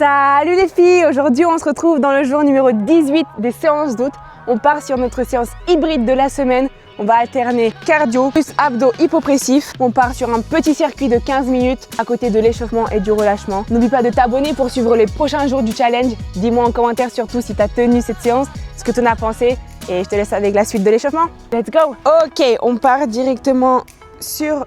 Salut les filles, aujourd'hui on se retrouve dans le jour numéro 18 des séances d'août. On part sur notre séance hybride de la semaine. On va alterner cardio plus abdos hypopressifs. On part sur un petit circuit de 15 minutes à côté de l'échauffement et du relâchement. N'oublie pas de t'abonner pour suivre les prochains jours du challenge. Dis-moi en commentaire surtout si tu as tenu cette séance, ce que tu en as pensé. Et je te laisse avec la suite de l'échauffement. Let's go! Ok, on part directement sur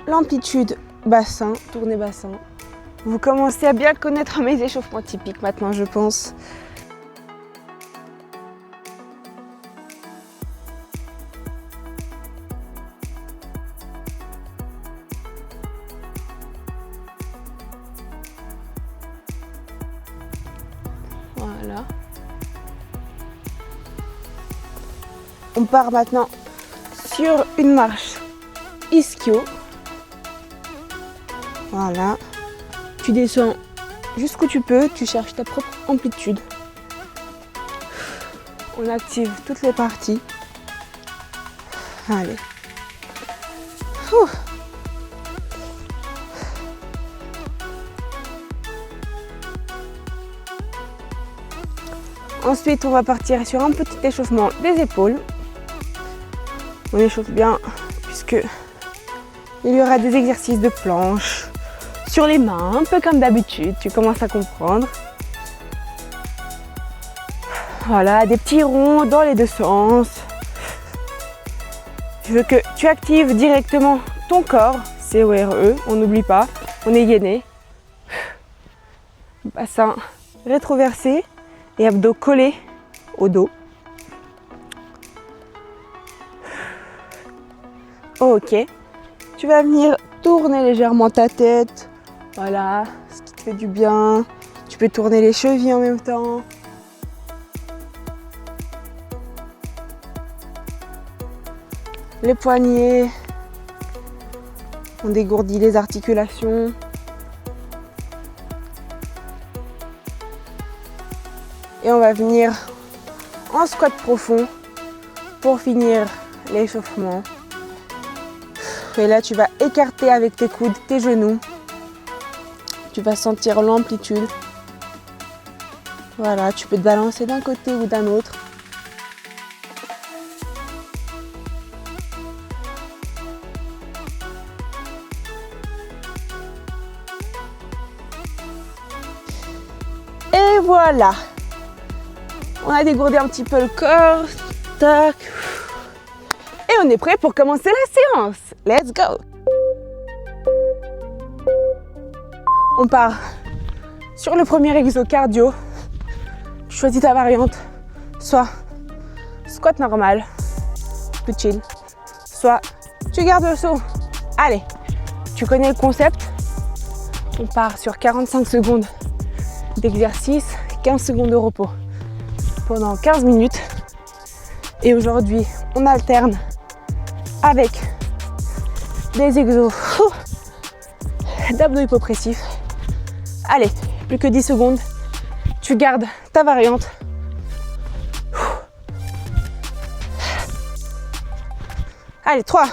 l'amplitude bassin, tournée bassin. Vous commencez à bien connaître mes échauffements typiques maintenant, je pense. Voilà. On part maintenant sur une marche ischio. Voilà. Tu descends jusqu'où tu peux, tu cherches ta propre amplitude. On active toutes les parties. Allez. Ouh. Ensuite, on va partir sur un petit échauffement des épaules. On échauffe bien puisque il y aura des exercices de planche sur les mains, un peu comme d'habitude, tu commences à comprendre. Voilà, des petits ronds dans les deux sens. Je veux que tu actives directement ton corps, CORE, on n'oublie pas, on est gainé. Bassin rétroversé et abdos collés au dos. Ok, tu vas venir tourner légèrement ta tête. Voilà, ce qui te fait du bien. Tu peux tourner les chevilles en même temps. Les poignets. On dégourdit les articulations. Et on va venir en squat profond pour finir l'échauffement. Et là, tu vas écarter avec tes coudes tes genoux. Tu vas sentir l'amplitude. Voilà, tu peux te balancer d'un côté ou d'un autre. Et voilà. On a dégourdi un petit peu le corps. Tac. Et on est prêt pour commencer la séance. Let's go! On part sur le premier exo cardio. Choisis ta variante. Soit squat normal, plus chill. Soit tu gardes le saut. Allez, tu connais le concept. On part sur 45 secondes d'exercice, 15 secondes de repos pendant 15 minutes. Et aujourd'hui, on alterne avec des exos d'abdos hypopressifs. Allez, plus que 10 secondes. Tu gardes ta variante. Allez, 3,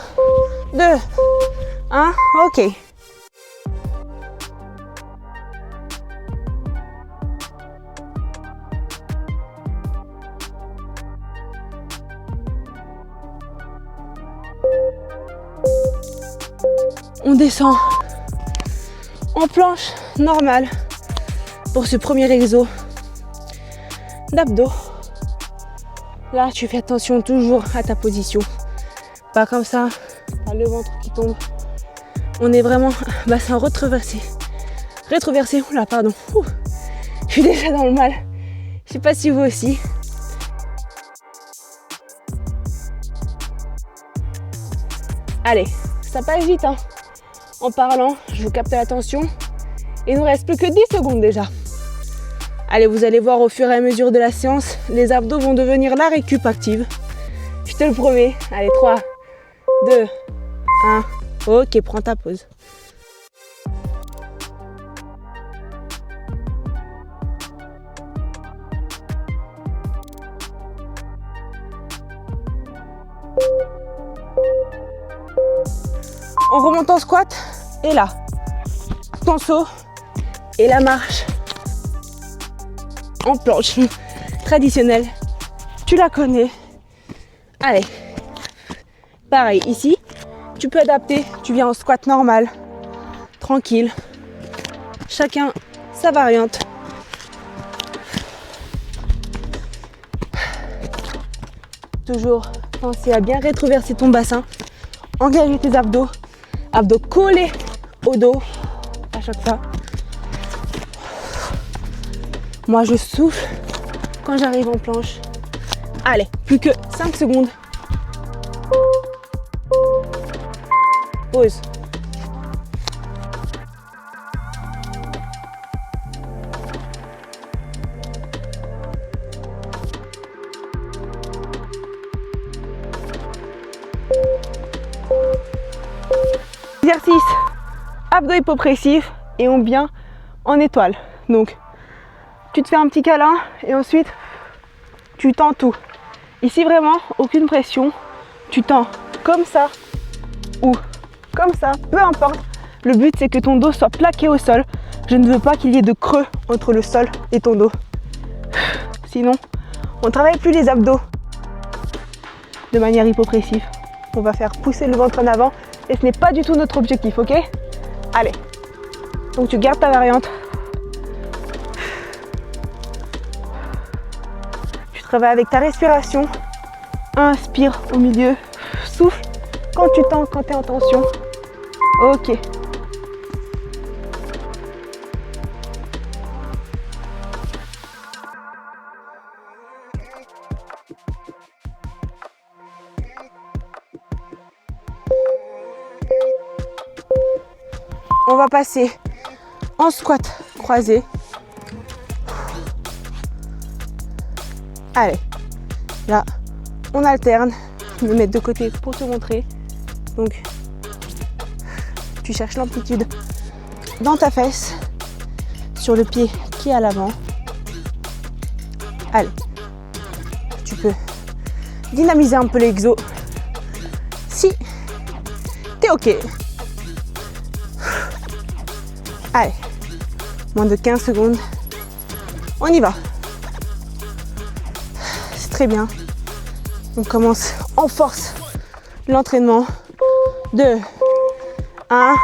2, 1, ok. On descend en planche normale pour ce premier exo d'abdos. Là, tu fais attention toujours à ta position. Pas comme ça, pas le ventre qui tombe. On est vraiment bassin rétroversé. Rétroversé, oula, pardon. Ouh, je suis déjà dans le mal. Je sais pas si vous aussi. Allez, ça passe vite, hein. En parlant, je vous capte l'attention. Il nous reste plus que 10 secondes déjà. Allez, vous allez voir au fur et à mesure de la séance, les abdos vont devenir la récup active. Je te le promets. Allez, 3, 2, 1. Ok, prends ta pause. On remonte en squat et là, ton saut et la marche en planche traditionnelle. Tu la connais. Allez. Pareil, ici, tu peux adapter. Tu viens en squat normal. Tranquille. Chacun sa variante. Toujours penser à bien rétroverser ton bassin. Engager tes abdos. Abdos collés au dos à chaque fois. Moi, je souffle quand j'arrive en planche. Allez, plus que 5 secondes. Pause. Exercice abdos hypopressifs et on vient en étoile. Donc, tu te fais un petit câlin et ensuite, tu tends tout. Ici, vraiment, aucune pression. Tu tends comme ça ou comme ça, peu importe. Le but, c'est que ton dos soit plaqué au sol. Je ne veux pas qu'il y ait de creux entre le sol et ton dos. Sinon, on ne travaille plus les abdos de manière hypopressive. On va faire pousser le ventre en avant et ce n'est pas du tout notre objectif, ok? Allez. Donc, tu gardes ta variante. Tu travailles avec ta respiration. Inspire au milieu. Souffle quand tu tends, quand tu es en tension. Ok. On va passer en squat croisé. Allez, là, on alterne. Je vais me mettre de côté pour te montrer. Donc, tu cherches l'amplitude dans ta fesse, sur le pied qui est à l'avant. Allez, tu peux dynamiser un peu l'exo si t'es ok. Allez, moins de 15 secondes. On y va. C'est très bien. On commence en force l'entraînement. 2, 1.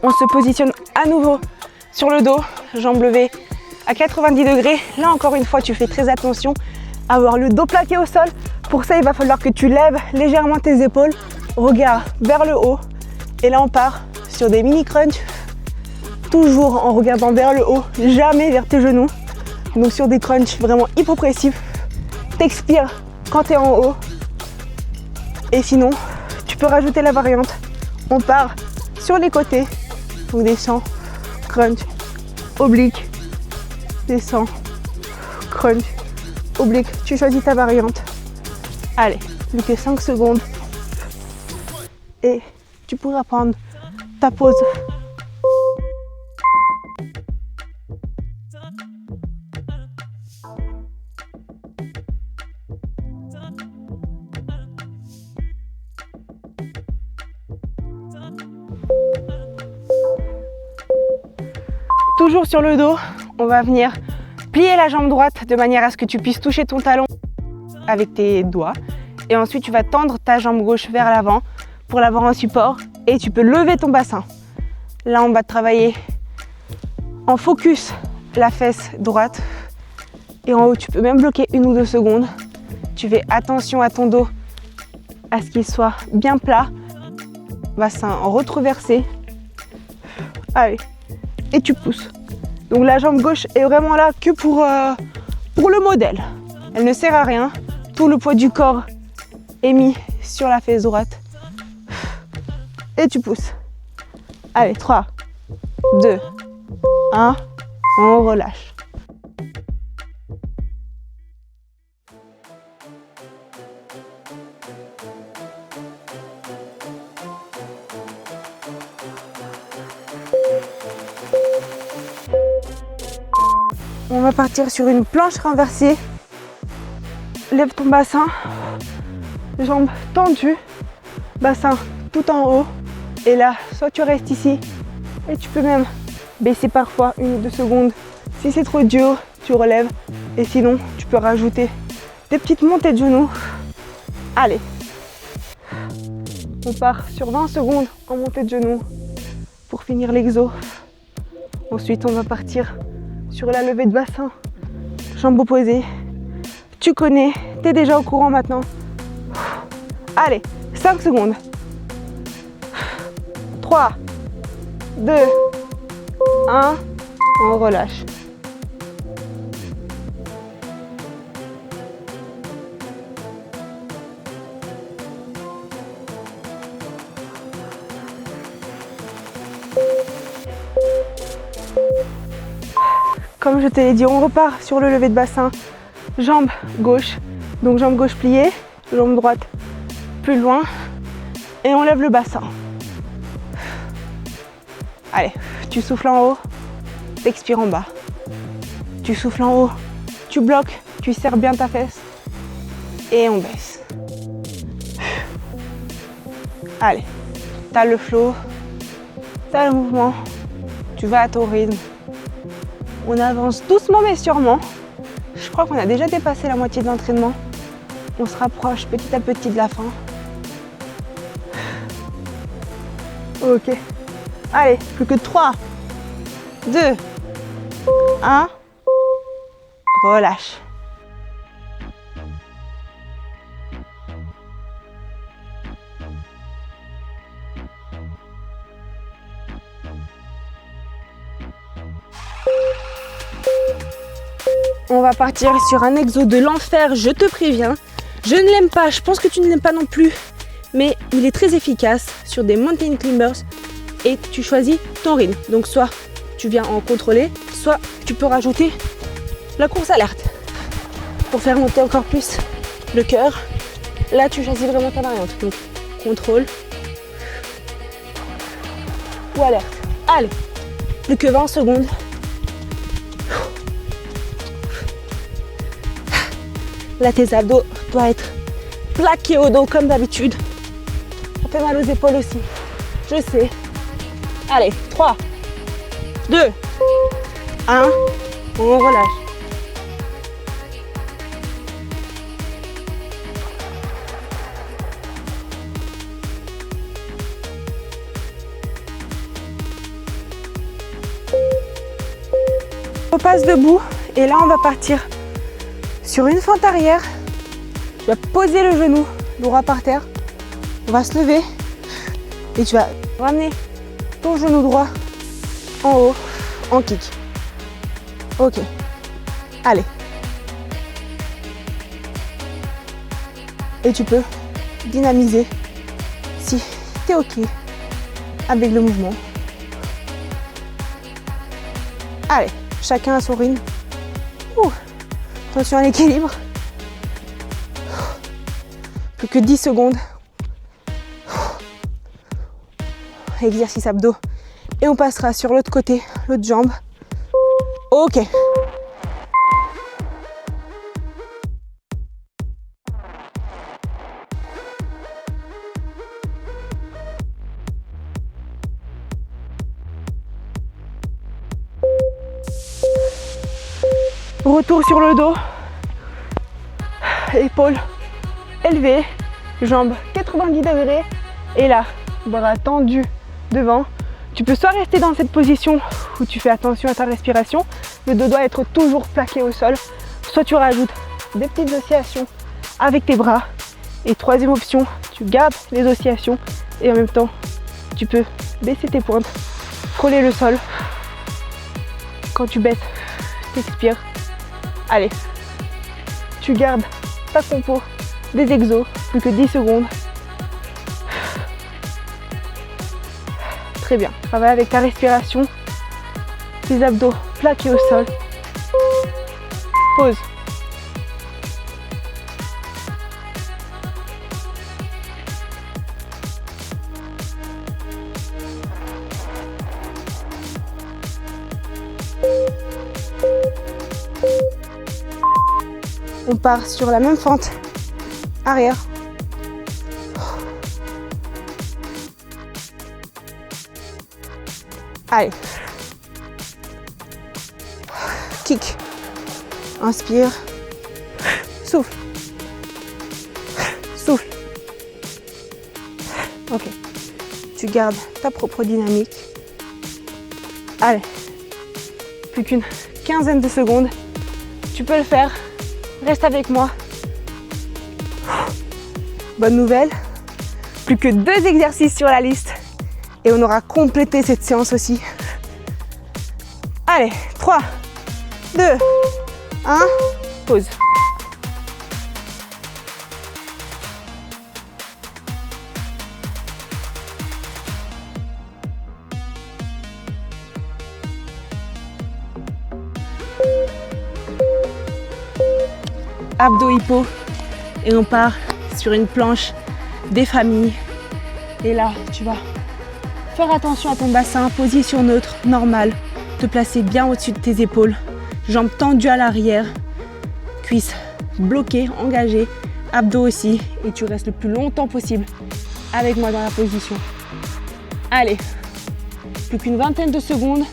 On se positionne à nouveau sur le dos, jambes levées à 90 degrés. Là encore une fois, tu fais très attention à avoir le dos plaqué au sol. Pour ça, il va falloir que tu lèves légèrement tes épaules, regard vers le haut. Et là, on part sur des mini crunchs, toujours en regardant vers le haut, jamais vers tes genoux. Donc sur des crunchs vraiment hypopressifs. T'expires quand tu es en haut. Et sinon, tu peux rajouter la variante. On part sur les côtés. Donc descend, crunch, oblique, descend, crunch, oblique. Tu choisis ta variante. Allez, plus que 5 secondes. Et tu pourras prendre ta pause. Toujours sur le dos, on va venir plier la jambe droite de manière à ce que tu puisses toucher ton talon avec tes doigts. Et ensuite, tu vas tendre ta jambe gauche vers l'avant pour l'avoir en support. Et tu peux lever ton bassin. Là, on va travailler en focus la fesse droite. Et en haut, tu peux même bloquer 1 ou 2 secondes. Tu fais attention à ton dos, à ce qu'il soit bien plat. Bassin retroversé. Allez. Et tu pousses. Donc la jambe gauche est vraiment là que pour le modèle. Elle ne sert à rien. Tout le poids du corps est mis sur la fesse droite. Et tu pousses. Allez, 3, 2, 1. On relâche. On va partir sur une planche renversée. Lève ton bassin, jambes tendues, bassin tout en haut. Et là, soit tu restes ici et tu peux même baisser parfois 1 ou 2 secondes. Si c'est trop dur, tu relèves. Et sinon, tu peux rajouter des petites montées de genoux. Allez, on part sur 20 secondes en montée de genoux pour finir l'exo. Ensuite, on va partir sur la levée de bassin, jambes opposées. Tu connais, tu es déjà au courant maintenant. Allez, 5 secondes. 3, 2, 1, on relâche. Comme je te l'ai dit, on repart sur le lever de bassin, jambe gauche, donc jambe gauche pliée, jambe droite plus loin, et on lève le bassin. Allez, tu souffles en haut, t'expires en bas. Tu souffles en haut, tu bloques, tu serres bien ta fesse, et on baisse. Allez, t'as le flow, t'as le mouvement, tu vas à ton rythme. On avance doucement mais sûrement. Je crois qu'on a déjà dépassé la moitié de l'entraînement. On se rapproche petit à petit de la fin. Ok. Allez, plus que 3, 2, 1. Relâche. On va partir sur un exo de l'enfer, je te préviens. Je ne l'aime pas, je pense que tu ne l'aimes pas non plus. Mais il est très efficace sur des mountain climbers. Et tu choisis ton rythme. Donc soit tu viens en contrôler, soit tu peux rajouter la course alerte. Pour faire monter encore plus le cœur. Là tu choisis vraiment ta variante. Donc contrôle ou alerte. Allez, plus que 20 secondes. Là, tes abdos doivent être plaqués au dos comme d'habitude. Ça fait mal aux épaules aussi. Je sais. Allez, 3, 2, 1. On relâche. On passe debout et là, on va partir sur une fente arrière. Tu vas poser le genou droit par terre. On va se lever et tu vas ramener ton genou droit en haut en kick. Ok. Allez. Et tu peux dynamiser si tu es ok avec le mouvement. Allez, chacun à son rythme. Ouh. Attention à l'équilibre. Plus que 10 secondes. Exercice abdos. Et on passera sur l'autre côté, l'autre jambe. Ok. Retour sur le dos. Épaules élevées, jambes 90 degrés. Et là, bras tendus devant. Tu peux soit rester dans cette position où tu fais attention à ta respiration, le dos doit être toujours plaqué au sol, soit tu rajoutes des petites oscillations avec tes bras. Et troisième option, tu gardes les oscillations et en même temps, tu peux baisser tes pointes, frôler le sol. Quand tu baisses, tu expires. Allez, tu gardes ta compo des exos, plus que 10 secondes. Très bien, travaille avec ta respiration, tes abdos plaqués au sol. Pause. On part sur la même fente arrière. Allez. Kick. Inspire. Souffle. Souffle. Ok. Tu gardes ta propre dynamique. Allez. Plus qu'une quinzaine de secondes. Tu peux le faire. Reste avec moi. Bonne nouvelle. Plus que 2 exercices sur la liste. Et on aura complété cette séance aussi. Allez, 3, 2, 1, pause. Abdos hippo. Et on part sur une planche des familles. Et là, tu vas faire attention à ton bassin, position neutre, normale. Te placer bien au-dessus de tes épaules. Jambes tendues à l'arrière. Cuisses bloquées, engagées. Abdos aussi. Et tu restes le plus longtemps possible avec moi dans la position. Allez, plus qu'une vingtaine de secondes.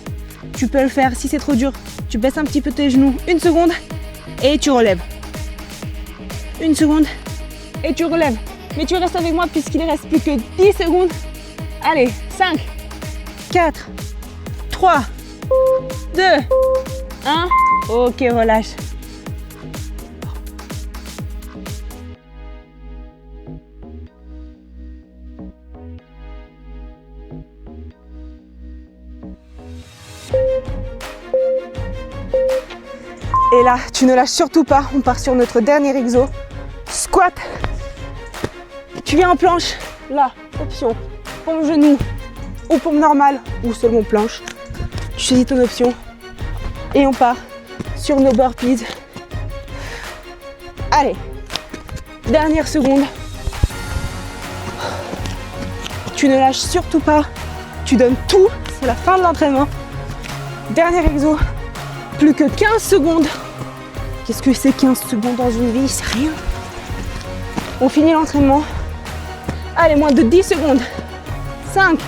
Tu peux le faire. Si c'est trop dur, tu baisses un petit peu tes genoux. 1 seconde et tu relèves. 1 seconde et tu relèves. Mais tu restes avec moi puisqu'il ne reste plus que 10 secondes. Allez, 5, 4, 3, 2, 1. Ok, relâche. Et là, tu ne lâches surtout pas. On part sur notre dernier exo. Squat. Tu viens en planche. Là, option. Pompe genou ou pompe normale ou seulement planche. Tu choisis ton option. Et on part sur nos burpees. Allez. Dernière seconde. Tu ne lâches surtout pas. Tu donnes tout. C'est la fin de l'entraînement. Dernier exo. Plus que 15 secondes. Qu'est-ce que c'est 15 secondes dans une vie? C'est rien. On finit l'entraînement. Allez, moins de 10 secondes. 5,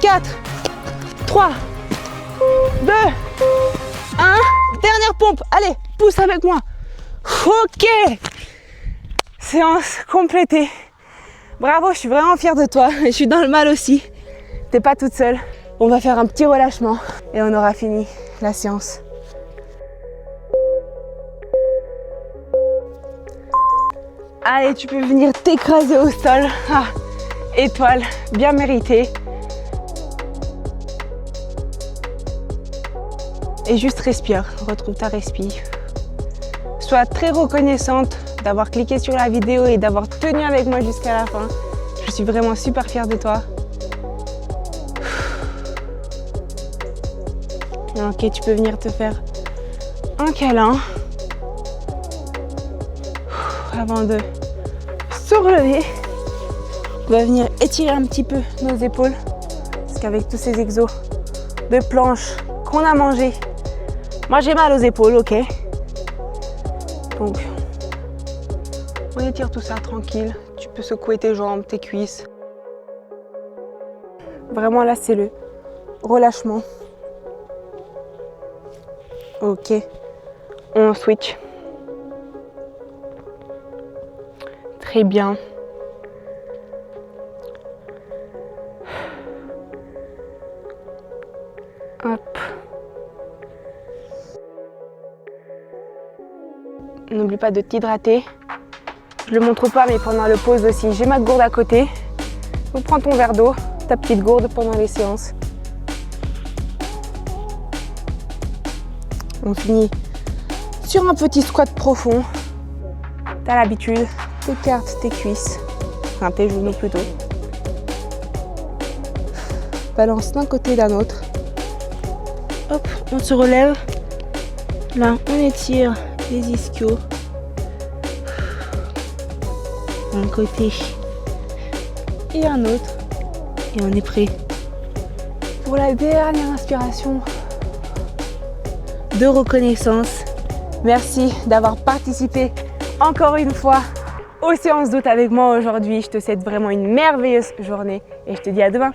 4, 3, 2, 1. Dernière pompe. Allez, pousse avec moi. Ok. Séance complétée. Bravo, je suis vraiment fière de toi. Je suis dans le mal aussi. T'es pas toute seule. On va faire un petit relâchement et on aura fini la séance. Allez, tu peux venir t'écraser au sol. Ah, étoile, bien méritée. Et juste respire, retrouve ta respi. Sois très reconnaissante d'avoir cliqué sur la vidéo et d'avoir tenu avec moi jusqu'à la fin. Je suis vraiment super fière de toi. Ok, tu peux venir te faire un câlin avant de se relever. On va venir étirer un petit peu nos épaules parce qu'avec tous ces exos de planche qu'on a mangé, moi j'ai mal aux épaules, ok. Donc on étire tout ça tranquille. Tu peux secouer tes jambes, tes cuisses. Vraiment là c'est le relâchement. Ok, on switch. Très bien. Hop. N'oublie pas de t'hydrater. Je le montre pas, mais pendant le pause aussi, j'ai ma gourde à côté. Donc prends ton verre d'eau, ta petite gourde pendant les séances. On finit sur un petit squat profond. T'as l'habitude, t'écartes tes cuisses, enfin tes genoux plutôt. Balance d'un côté et d'un autre. Hop, on se relève. Là, on étire les ischios. Un côté et un autre. Et on est prêt pour la dernière inspiration de reconnaissance. Merci d'avoir participé encore une fois aux séances d'août avec moi aujourd'hui. Je te souhaite vraiment une merveilleuse journée et je te dis à demain.